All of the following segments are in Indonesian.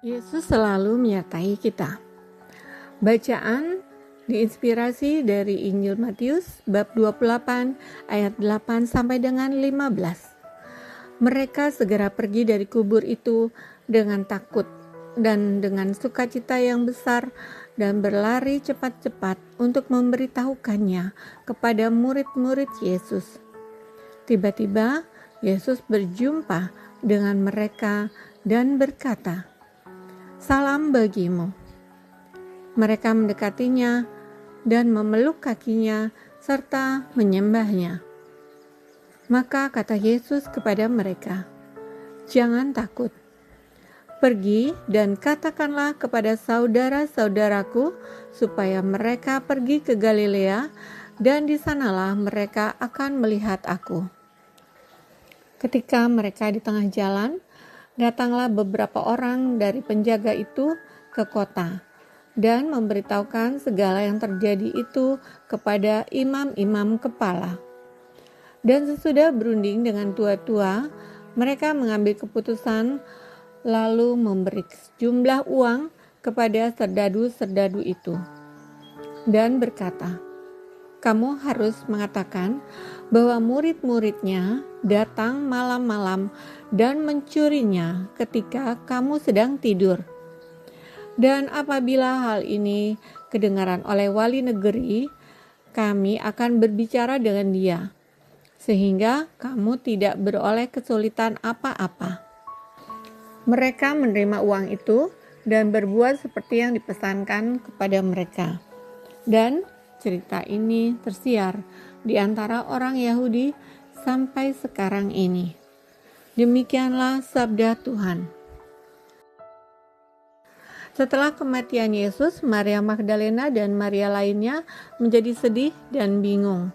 Yesus selalu menyertai kita. Bacaan diinspirasi dari Injil Matius bab 28 ayat 8 sampai dengan 15. Mereka segera pergi dari kubur itu dengan takut dan dengan sukacita yang besar dan berlari cepat-cepat untuk memberitahukannya kepada murid-murid Yesus. Tiba-tiba Yesus berjumpa dengan mereka dan berkata, "Salam bagimu." Mereka mendekatinya dan memeluk kakinya serta menyembahnya. Maka kata Yesus kepada mereka, "Jangan takut. Pergi dan katakanlah kepada saudara-saudaraku supaya mereka pergi ke Galilea, dan di sanalah mereka akan melihat aku." Ketika mereka di tengah jalan, datanglah beberapa orang dari penjaga itu ke kota dan memberitahukan segala yang terjadi itu kepada imam-imam kepala. Dan sesudah berunding dengan tua-tua, mereka mengambil keputusan lalu memberi sejumlah uang kepada serdadu-serdadu itu dan berkata, "Kamu harus mengatakan bahwa murid-muridnya datang malam-malam dan mencurinya ketika kamu sedang tidur. Dan apabila hal ini kedengaran oleh wali negeri, kami akan berbicara dengan dia, sehingga kamu tidak beroleh kesulitan apa-apa." Mereka menerima uang itu dan berbuat seperti yang dipesankan kepada mereka. Dan cerita ini tersiar di antara orang Yahudi sampai sekarang ini. Demikianlah sabda Tuhan. Setelah kematian Yesus, Maria Magdalena dan Maria lainnya menjadi sedih dan bingung.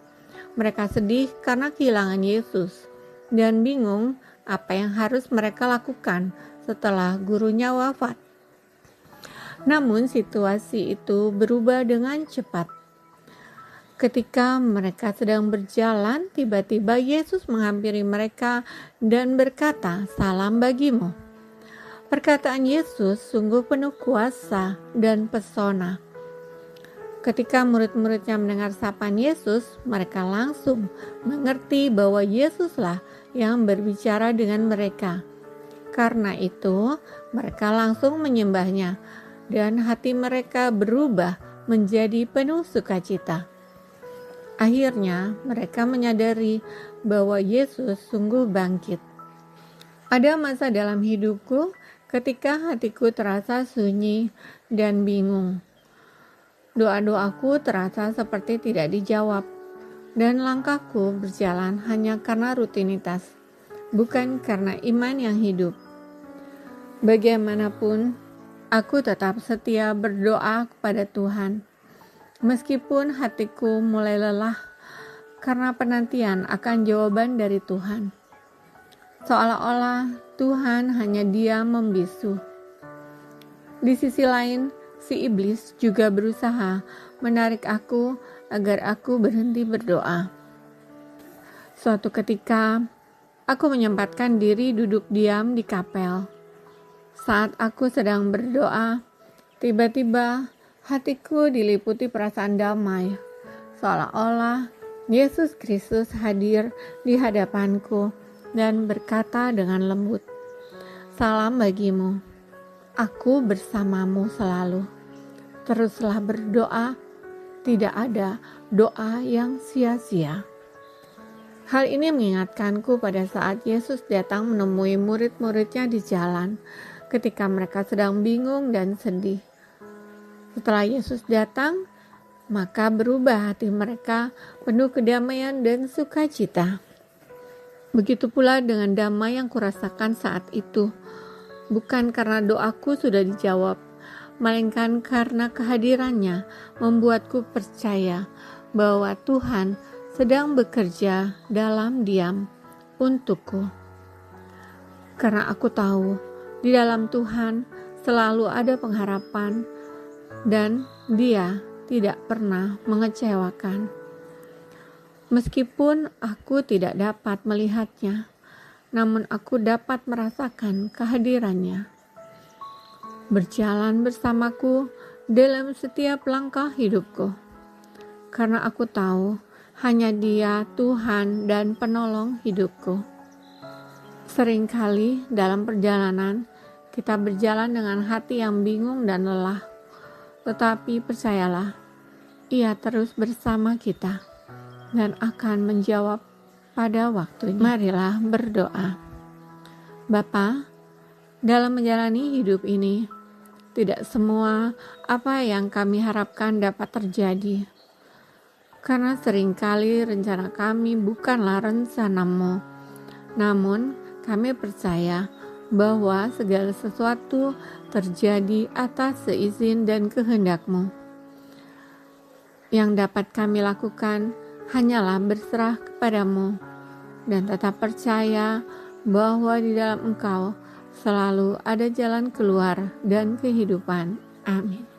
Mereka sedih karena kehilangan Yesus dan bingung apa yang harus mereka lakukan setelah gurunya wafat. Namun situasi itu berubah dengan cepat. Ketika mereka sedang berjalan, tiba-tiba Yesus menghampiri mereka dan berkata, "Salam bagimu." Perkataan Yesus sungguh penuh kuasa dan pesona. Ketika murid-muridnya mendengar sapaan Yesus, mereka langsung mengerti bahwa Yesuslah yang berbicara dengan mereka. Karena itu, mereka langsung menyembahnya, dan hati mereka berubah menjadi penuh sukacita. Akhirnya, mereka menyadari bahwa Yesus sungguh bangkit. Ada masa dalam hidupku ketika hatiku terasa sunyi dan bingung. Doa-doaku terasa seperti tidak dijawab, dan langkahku berjalan hanya karena rutinitas, bukan karena iman yang hidup. Bagaimanapun, aku tetap setia berdoa kepada Tuhan, meskipun hatiku mulai lelah karena penantian akan jawaban dari Tuhan. Seolah-olah Tuhan hanya diam membisu. Di sisi lain, si iblis juga berusaha menarik aku agar aku berhenti berdoa. Suatu ketika, aku menyempatkan diri duduk diam di kapel. Saat aku sedang berdoa, tiba-tiba hatiku diliputi perasaan damai, seolah-olah Yesus Kristus hadir di hadapanku dan berkata dengan lembut, "Salam bagimu, aku bersamamu selalu. Teruslah berdoa, tidak ada doa yang sia-sia." Hal ini mengingatkanku pada saat Yesus datang menemui murid-muridnya di jalan ketika mereka sedang bingung dan sedih. Setelah Yesus datang, maka berubah hati mereka penuh kedamaian dan sukacita. Begitu pula dengan damai yang kurasakan saat itu, bukan karena doaku sudah dijawab, melainkan karena kehadirannya membuatku percaya bahwa Tuhan sedang bekerja dalam diam untukku. Karena aku tahu di dalam Tuhan selalu ada pengharapan dan Dia tidak pernah mengecewakan. Meskipun aku tidak dapat melihatnya, namun aku dapat merasakan kehadirannya. berjalan bersamaku dalam setiap langkah hidupku. Karena aku tahu hanya Dia Tuhan dan penolong hidupku. Seringkali dalam perjalanan kita berjalan dengan hati yang bingung dan lelah. Tetapi percayalah, Ia terus bersama kita dan akan menjawab pada waktunya. Marilah berdoa. Bapa, dalam menjalani hidup ini, tidak semua apa yang kami harapkan dapat terjadi. Karena seringkali rencana kami bukanlah rencana-Mu. Namun, kami percaya bahwa segala sesuatu terjadi atas seizin dan kehendak-Mu. Yang dapat kami lakukan hanyalah berserah kepada-Mu dan tetap percaya bahwa di dalam Engkau selalu ada jalan keluar dan kehidupan. Amin.